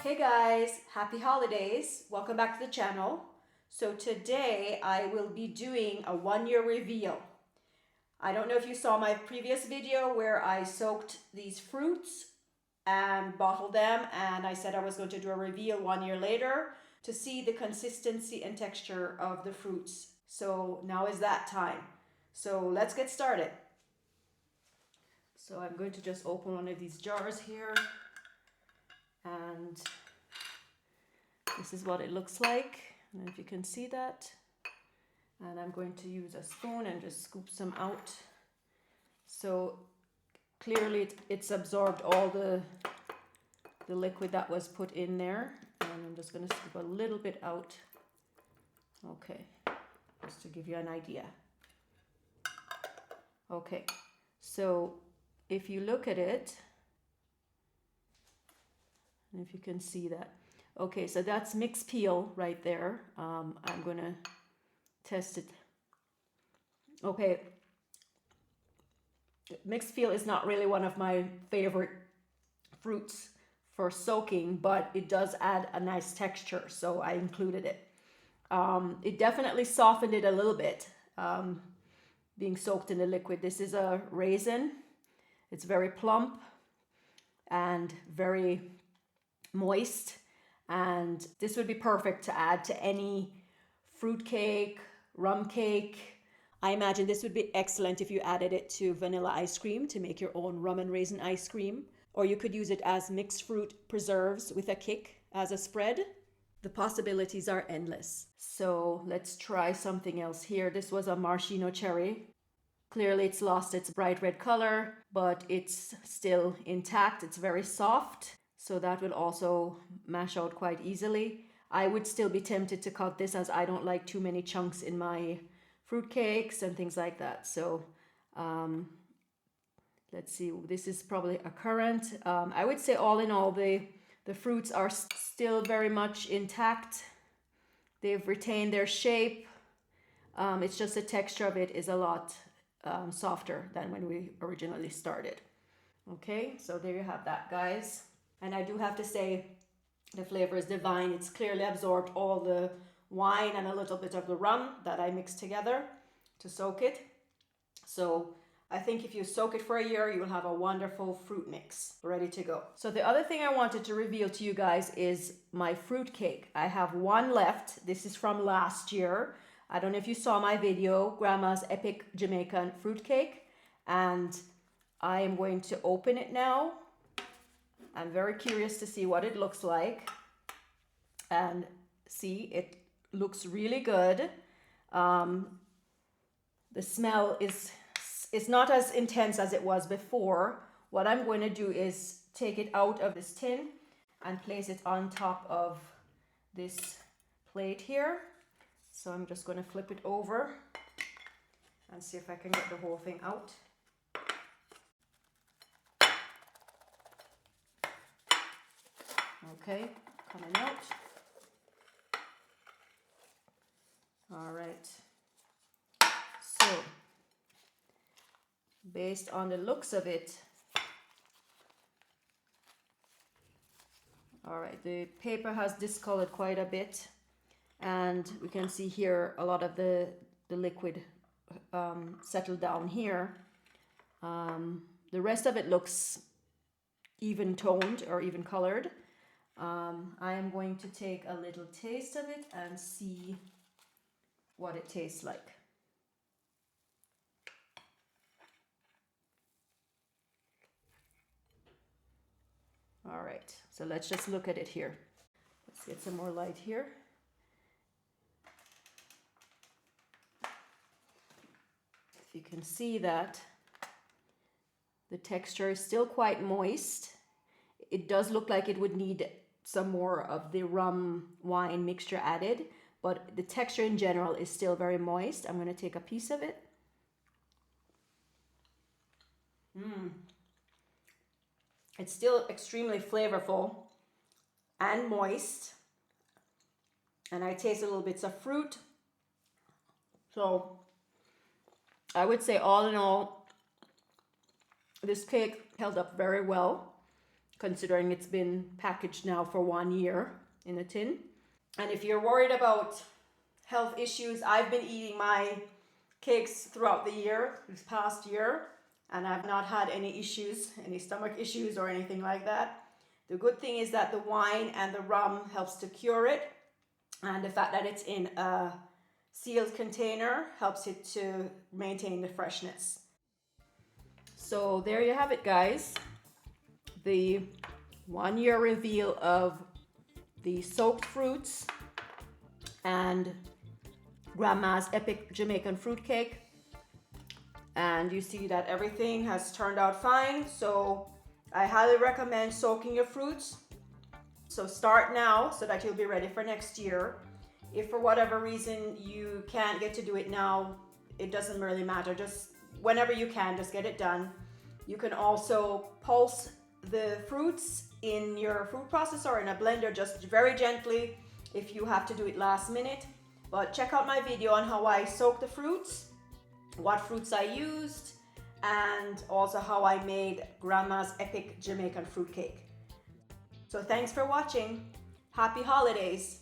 Okay guys, happy holidays. Welcome back to the channel. So today I will be doing a 1-year reveal. I don't know if you saw my previous video where I soaked these fruits and bottled them, and I said I was going to do a reveal 1 year later to see the consistency and texture of the fruits. So now is that time. So let's get started. So I'm going to just open one of these jars here, and this is what it looks like. I don't know if you can see that. And I'm going to use a spoon and just scoop some out. So clearly it's absorbed all the liquid that was put in there. And I'm just going to scoop a little bit out. Okay, just to give you an idea. Okay, so if you look at it, and if you can see that. Okay, so that's mixed peel right there. I'm gonna test it. Okay, mixed peel is not really one of my favorite fruits for soaking, but it does add a nice texture, so I included it. It definitely softened it a little bit, being soaked in the liquid. This is a raisin. It's very plump and very moist. And this would be perfect to add to any fruit cake, rum cake. I imagine this would be excellent if you added it to vanilla ice cream to make your own rum and raisin ice cream. Or you could use it as mixed fruit preserves with a kick as a spread. The possibilities are endless. So let's try something else here. This was a maraschino cherry. Clearly it's lost its bright red color, but it's still intact. It's very soft. So that will also mash out quite easily. I would still be tempted to cut this, as I don't like too many chunks in my fruit cakes and things like that. So let's see, this is probably a currant. I would say all in all, the fruits are still very much intact. They've retained their shape. It's just the texture of it is a lot softer than when we originally started. Okay, so there you have that, guys. And I do have to say, the flavor is divine. It's clearly absorbed all the wine and a little bit of the rum that I mixed together to soak it. So I think if you soak it for a year, you will have a wonderful fruit mix ready to go. So the other thing I wanted to reveal to you guys is my fruit cake. I have one left. This is from last year. I don't know if you saw my video, Grandma's Epic Jamaican Fruitcake. And I am going to open it now. I'm very curious to see what it looks like. And see, it looks really good. The smell is not as intense as it was before. What I'm going to do is take it out of this tin and place it on top of this plate here. So I'm just going to flip it over and see if I can get the whole thing out. Okay, coming out. All right. So, based on the looks of it, all right, the paper has discolored quite a bit, and we can see here a lot of the liquid settled down here. The rest of it looks even toned or even colored. I am going to take a little taste of it and see what it tastes like. All right, so let's just look at it here. Let's get some more light here. If you can see that, the texture is still quite moist. It does look like it would need some more of the rum wine mixture added, but the texture in general is still very moist. I'm going to take a piece of it. It's still extremely flavorful and moist, and I taste little bits of fruit. So I would say all in all, this cake held up very well. considering it's been packaged now for 1 year in a tin. And if you're worried about health issues, I've been eating my cakes throughout the year, this past year, and I've not had any issues, any stomach issues or anything like that. The good thing is that the wine and the rum helps to cure it, and the fact that it's in a sealed container helps it to maintain the freshness. So there you have it, guys. The 1 year reveal of the soaked fruits and Grandma's Epic Jamaican Fruitcake. And you see that everything has turned out fine. So I highly recommend soaking your fruits. So start now so that you'll be ready for next year. If for whatever reason you can't get to do it now, it doesn't really matter. Just whenever you can, just get it done. You can also pulse the fruits in your fruit processor or in a blender just very gently if you have to do it last minute. But check out my video on how I soak the fruits, what fruits I used, and also how I made Grandma's Epic Jamaican Fruitcake. So thanks for watching. Happy holidays.